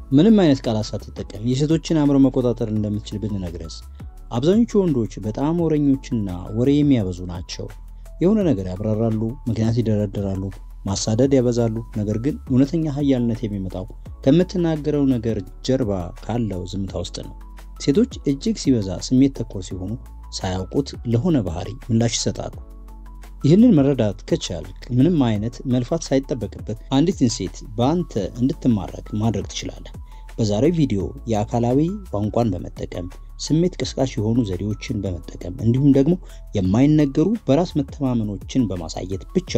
ምንም አይነት ቃላት ሳትጠቀም የሴቶችን አእምሮ መቆጣጠር እንደምትችል ብንነግርስ? አብዛኞቹ ወንዶች በጣም ወሬኞችና ወሬ የሚያበዙ ናቸው። የሆነ ነገር ያብራራሉ፣ ምክንያት ይደረድራሉ፣ ማሳደድ ያበዛሉ። ነገር ግን እውነተኛ ኃያልነት የሚመጣው ከምትናገረው ነገር ጀርባ ካለው ዝምታ ውስጥ ነው። ሴቶች እጅግ ሲበዛ ስሜት ተኮር ሲሆኑ ሳያውቁት ለሆነ ባህሪ ምላሽ ይሰጣሉ። ይህንን መረዳት ከቻልክ ምንም አይነት መልፋት ሳይጠበቅበት አንዲትን ሴት በአንተ እንድትማረክ ማድረግ ትችላለህ። በዛሬው ቪዲዮ የአካላዊ ቋንቋን በመጠቀም ስሜት ቀስቃሽ የሆኑ ዘዴዎችን በመጠቀም እንዲሁም ደግሞ የማይነገሩ በራስ መተማመኖችን በማሳየት ብቻ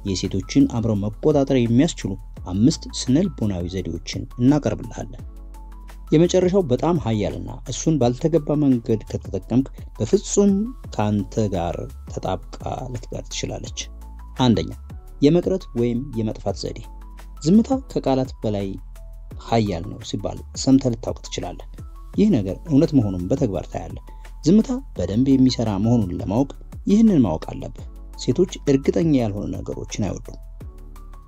የሴቶችን አእምሮ መቆጣጠር የሚያስችሉ 5 ስነልቦናዊ ዘዴዎችን እናቀርብልሃለን። የመጨረሻው በጣም ኃያልና እሱን ባልተገባ መንገድ ከተጠቀምክ በፍጹም ካንተ ጋር ተጣብቃ ልትቀር ትችላለች። አንደኛ፣ የመቅረት ወይም የመጥፋት ዘዴ። ዝምታ ከቃላት በላይ ኃያል ነው ሲባል ሰምተህ ልታውቅ ትችላለህ። ይህ ነገር እውነት መሆኑን በተግባር ታያለህ። ዝምታ በደንብ የሚሰራ መሆኑን ለማወቅ ይህንን ማወቅ አለብህ። ሴቶች እርግጠኛ ያልሆኑ ነገሮችን አይወዱም።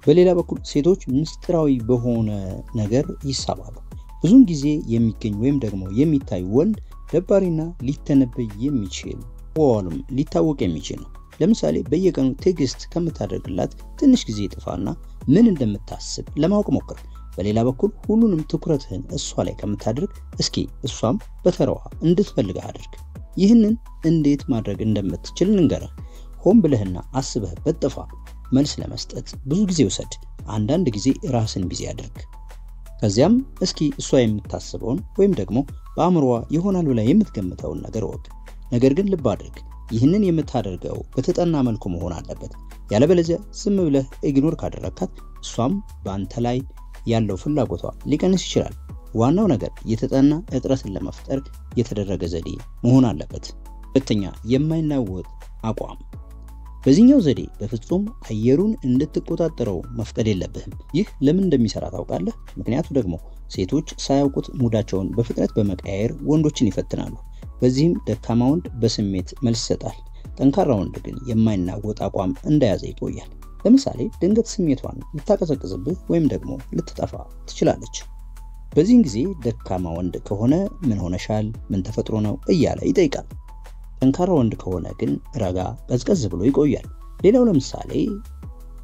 በሌላ በኩል ሴቶች ምስጢራዊ በሆነ ነገር ይሳባሉ። ብዙውን ጊዜ የሚገኝ ወይም ደግሞ የሚታይ ወንድ ደባሪና ሊተነበይ የሚችል ወልም ሊታወቅ የሚችል ነው። ለምሳሌ በየቀኑ ቴክስት ከምታደርግላት ትንሽ ጊዜ ጥፋና ምን እንደምታስብ ለማወቅ ሞክር። በሌላ በኩል ሁሉንም ትኩረትህን እሷ ላይ ከምታደርግ እስኪ እሷም በተራዋ እንድትፈልግህ አድርግ። ይህንን እንዴት ማድረግ እንደምትችል እንገርህ። ሆን ብለህና አስበህበት ጥፋ። መልስ ለመስጠት ብዙ ጊዜ ውሰድ። አንዳንድ ጊዜ ራስን ቢዚ አድርግ። ከዚያም እስኪ እሷ የምታስበውን ወይም ደግሞ በአእምሮዋ ይሆናል ብላ የምትገምተውን ነገር ወቅ። ነገር ግን ልብ አድርግ፣ ይህንን የምታደርገው በተጠና መልኩ መሆን አለበት። ያለበለዚያ ዝም ብለህ ኢግኖር ካደረካት እሷም በአንተ ላይ ያለው ፍላጎቷ ሊቀንስ ይችላል። ዋናው ነገር የተጠና እጥረትን ለመፍጠር የተደረገ ዘዴ መሆን አለበት። ሁለተኛ፣ የማይናወጥ አቋም። በዚህኛው ዘዴ በፍጹም አየሩን እንድትቆጣጠረው መፍቀድ የለብህም። ይህ ለምን እንደሚሰራ ታውቃለህ? ምክንያቱ ደግሞ ሴቶች ሳያውቁት ሙዳቸውን በፍጥነት በመቀያየር ወንዶችን ይፈትናሉ። በዚህም ደካማ ወንድ በስሜት መልስ ይሰጣል። ጠንካራ ወንድ ግን የማይናወጥ አቋም እንደያዘ ይቆያል። ለምሳሌ ድንገት ስሜቷን ልታቀዘቅዝብህ ወይም ደግሞ ልትጠፋ ትችላለች። በዚህን ጊዜ ደካማ ወንድ ከሆነ ምን ሆነሻል? ምን ተፈጥሮ ነው? እያለ ይጠይቃል። ጠንካራ ወንድ ከሆነ ግን ረጋ ቀዝቀዝ ብሎ ይቆያል። ሌላው ለምሳሌ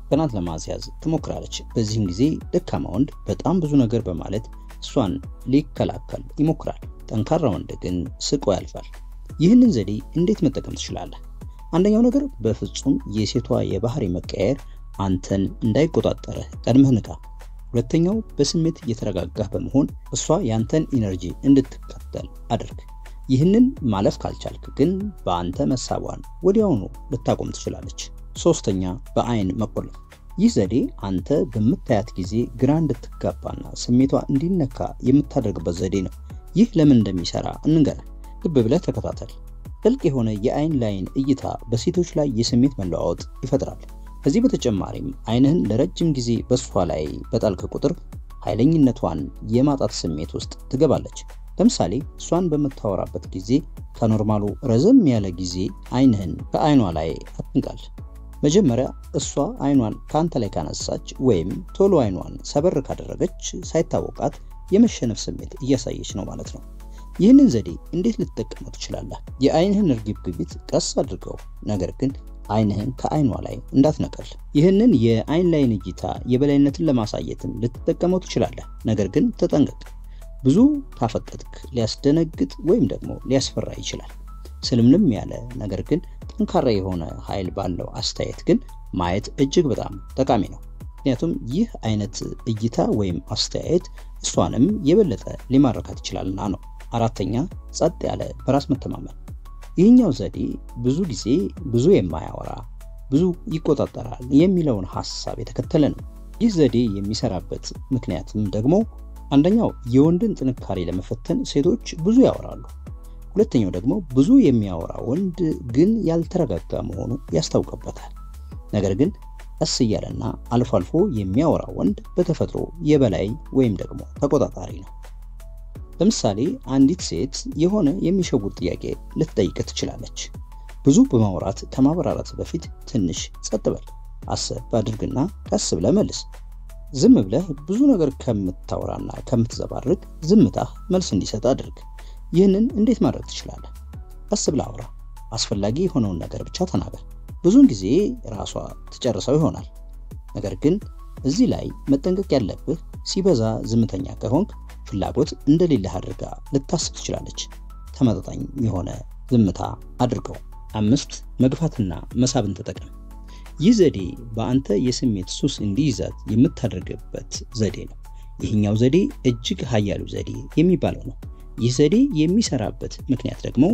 ቀናት ለማስያዝ ትሞክራለች። በዚህን ጊዜ ደካማ ወንድ በጣም ብዙ ነገር በማለት እሷን ሊከላከል ይሞክራል። ጠንካራ ወንድ ግን ስቆ ያልፋል። ይህንን ዘዴ እንዴት መጠቀም ትችላለህ? አንደኛው ነገር በፍጹም የሴቷ የባህሪ መቀየር አንተን እንዳይቆጣጠርህ ቀድመህ ንቃ። ሁለተኛው በስሜት እየተረጋጋህ በመሆን እሷ ያንተን ኢነርጂ እንድትከተል አድርግ። ይህንን ማለፍ ካልቻልክ ግን በአንተ መሳቧን ወዲያውኑ ልታቆም ትችላለች። ሶስተኛ፣ በአይን መቆለፍ። ይህ ዘዴ አንተ በምታያት ጊዜ ግራ እንድትጋባና ስሜቷ እንዲነካ የምታደርግበት ዘዴ ነው። ይህ ለምን እንደሚሰራ እንንገርህ። ልብ ብለህ ተከታተል። ጥልቅ የሆነ የአይን ላይን እይታ በሴቶች ላይ የስሜት መለዋወጥ ይፈጥራል። ከዚህ በተጨማሪም አይንህን ለረጅም ጊዜ በሷ ላይ በጣልክ ቁጥር ኃይለኝነቷን የማጣት ስሜት ውስጥ ትገባለች። ለምሳሌ እሷን በምታወራበት ጊዜ ከኖርማሉ ረዘም ያለ ጊዜ አይንህን ከአይኗ ላይ አትንቃል። መጀመሪያ እሷ አይኗን ካንተ ላይ ካነሳች ወይም ቶሎ አይኗን ሰበር ካደረገች ሳይታወቃት የመሸነፍ ስሜት እያሳየች ነው ማለት ነው። ይህንን ዘዴ እንዴት ልትጠቀመው ትችላለህ? የአይንህን እርግብግቢት ቀስ አድርገው፣ ነገር ግን አይንህን ከአይኗ ላይ እንዳትነቀል። ይህንን የአይን ላይን እይታ የበላይነትን ለማሳየትም ልትጠቀመው ትችላለህ። ነገር ግን ተጠንቀቅ። ብዙ ካፈጠጥክ ሊያስደነግጥ ወይም ደግሞ ሊያስፈራ ይችላል። ስልምልም ያለ ነገር ግን ጠንካራ የሆነ ኃይል ባለው አስተያየት ግን ማየት እጅግ በጣም ጠቃሚ ነው። ምክንያቱም ይህ አይነት እይታ ወይም አስተያየት እሷንም የበለጠ ሊማረካት ይችላልና ነው። አራተኛ፣ ጸጥ ያለ በራስ መተማመን። ይህኛው ዘዴ ብዙ ጊዜ ብዙ የማያወራ ብዙ ይቆጣጠራል የሚለውን ሐሳብ የተከተለ ነው። ይህ ዘዴ የሚሰራበት ምክንያትም ደግሞ አንደኛው የወንድን ጥንካሬ ለመፈተን ሴቶች ብዙ ያወራሉ። ሁለተኛው ደግሞ ብዙ የሚያወራ ወንድ ግን ያልተረጋጋ መሆኑ ያስታውቅበታል። ነገር ግን ቀስ እያለና አልፎ አልፎ የሚያወራ ወንድ በተፈጥሮ የበላይ ወይም ደግሞ ተቆጣጣሪ ነው። ለምሳሌ አንዲት ሴት የሆነ የሚሸውድ ጥያቄ ልትጠይቅ ትችላለች። ብዙ በማውራት ከማብራራት በፊት ትንሽ ጸጥ በል፣ አሰብ አድርግና ቀስ ብለህ መልስ። ዝም ብለህ ብዙ ነገር ከምታወራና ከምትዘባርቅ ዝምታህ መልስ እንዲሰጥ አድርግ። ይህንን እንዴት ማድረግ ትችላለህ? ቀስ ብለህ አውራ። አስፈላጊ የሆነውን ነገር ብቻ ተናገር። ብዙውን ጊዜ ራሷ ትጨርሰው ይሆናል። ነገር ግን እዚህ ላይ መጠንቀቅ ያለብህ ሲበዛ ዝምተኛ ከሆንክ ፍላጎት እንደሌለህ አድርጋ ልታስብ ትችላለች። ተመጣጣኝ የሆነ ዝምታ አድርገው። 5 መግፋትና መሳብን ተጠቀም። ይህ ዘዴ በአንተ የስሜት ሱስ እንዲይዛት የምታደርግበት ዘዴ ነው። ይህኛው ዘዴ እጅግ ኃያሉ ዘዴ የሚባለው ነው። ይህ ዘዴ የሚሰራበት ምክንያት ደግሞ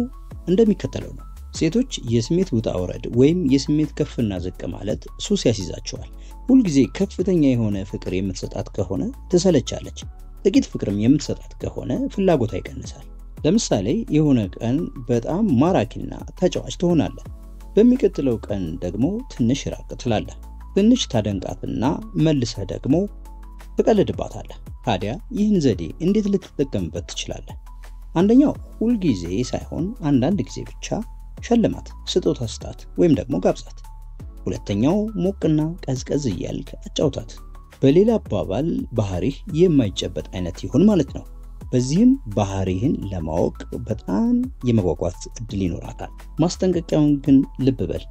እንደሚከተለው ነው። ሴቶች የስሜት ውጣ ውረድ ወይም የስሜት ከፍና ዝቅ ማለት ሱስ ያስይዛቸዋል። ሁልጊዜ ከፍተኛ የሆነ ፍቅር የምትሰጣት ከሆነ ትሰለቻለች። ጥቂት ፍቅርም የምትሰጣት ከሆነ ፍላጎቷ ይቀንሳል። ለምሳሌ የሆነ ቀን በጣም ማራኪና ተጫዋች ትሆናለህ። በሚቀጥለው ቀን ደግሞ ትንሽ ራቅ ትላለህ። ትንሽ ታደንቃትና መልሰህ ደግሞ ትቀልድባታለህ። ታዲያ ይህን ዘዴ እንዴት ልትጠቀምበት ትችላለህ? አንደኛው ሁልጊዜ ሳይሆን አንዳንድ ጊዜ ብቻ ሸልማት፣ ስጦታ ስጣት ወይም ደግሞ ጋብዛት። ሁለተኛው ሞቅና ቀዝቀዝ እያልክ አጫውታት። በሌላ አባባል ባህሪህ የማይጨበጥ አይነት ይሁን ማለት ነው። በዚህም ባህሪህን ለማወቅ በጣም የመጓጓት እድል ይኖራታል። ማስጠንቀቂያውን ግን ልብ በል።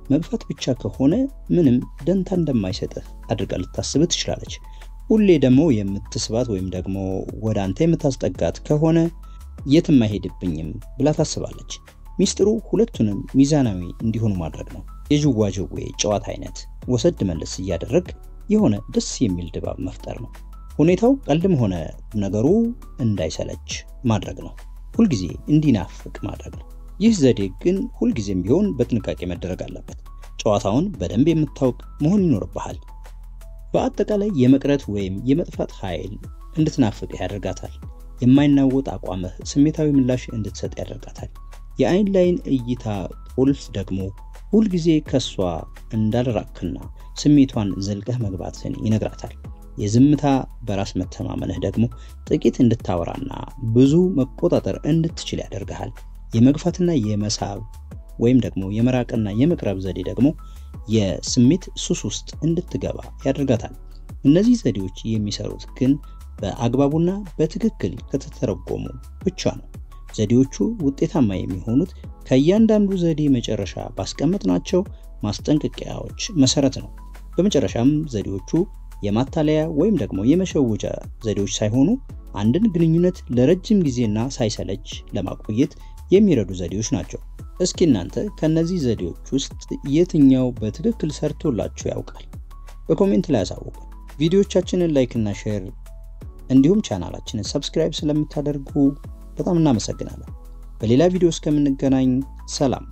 መግፋት ብቻ ከሆነ ምንም ደንታ እንደማይሰጥህ አድርጋ ልታስብ ትችላለች። ሁሌ ደግሞ የምትስባት ወይም ደግሞ ወደ አንተ የምታስጠጋት ከሆነ የትም አይሄድብኝም ብላ ታስባለች። ሚስጥሩ ሁለቱንም ሚዛናዊ እንዲሆኑ ማድረግ ነው። የዥዋዥዌ ጨዋታ አይነት ወሰድ መለስ እያደረግ የሆነ ደስ የሚል ድባብ መፍጠር ነው። ሁኔታው ቀልድም ሆነ ነገሩ እንዳይሰለች ማድረግ ነው። ሁልጊዜ እንዲናፍቅ ማድረግ ነው። ይህ ዘዴ ግን ሁልጊዜም ቢሆን በጥንቃቄ መደረግ አለበት። ጨዋታውን በደንብ የምታውቅ መሆን ይኖርብሃል። በአጠቃላይ የመቅረት ወይም የመጥፋት ኃይል እንድትናፍቅ ያደርጋታል። የማይናወጥ አቋምህ ስሜታዊ ምላሽ እንድትሰጥ ያደርጋታል። የአይን ላይን እይታ ቁልፍ ደግሞ ሁልጊዜ ከሷ እንዳልራክና ስሜቷን ዘልቀህ መግባትን ይነግራታል። የዝምታ በራስ መተማመንህ ደግሞ ጥቂት እንድታወራና ብዙ መቆጣጠር እንድትችል ያደርግሃል። የመግፋትና የመሳብ ወይም ደግሞ የመራቅና የመቅረብ ዘዴ ደግሞ የስሜት ሱስ ውስጥ እንድትገባ ያደርጋታል። እነዚህ ዘዴዎች የሚሰሩት ግን በአግባቡና በትክክል ከተተረጎሙ ብቻ ነው። ዘዴዎቹ ውጤታማ የሚሆኑት ከእያንዳንዱ ዘዴ መጨረሻ ባስቀመጥናቸው ማስጠንቀቂያዎች መሰረት ነው። በመጨረሻም ዘዴዎቹ የማታለያ ወይም ደግሞ የመሸወጃ ዘዴዎች ሳይሆኑ አንድን ግንኙነት ለረጅም ጊዜና ሳይሰለች ለማቆየት የሚረዱ ዘዴዎች ናቸው። እስኪ እናንተ ከነዚህ ዘዴዎች ውስጥ የትኛው በትክክል ሰርቶላችሁ ያውቃል? በኮሜንት ላይ አሳውቁ። ቪዲዮዎቻችንን ላይክ እና ሼር እንዲሁም ቻናላችንን ሰብስክራይብ ስለምታደርጉ በጣም እናመሰግናለን። በሌላ ቪዲዮ እስከምንገናኝ ሰላም።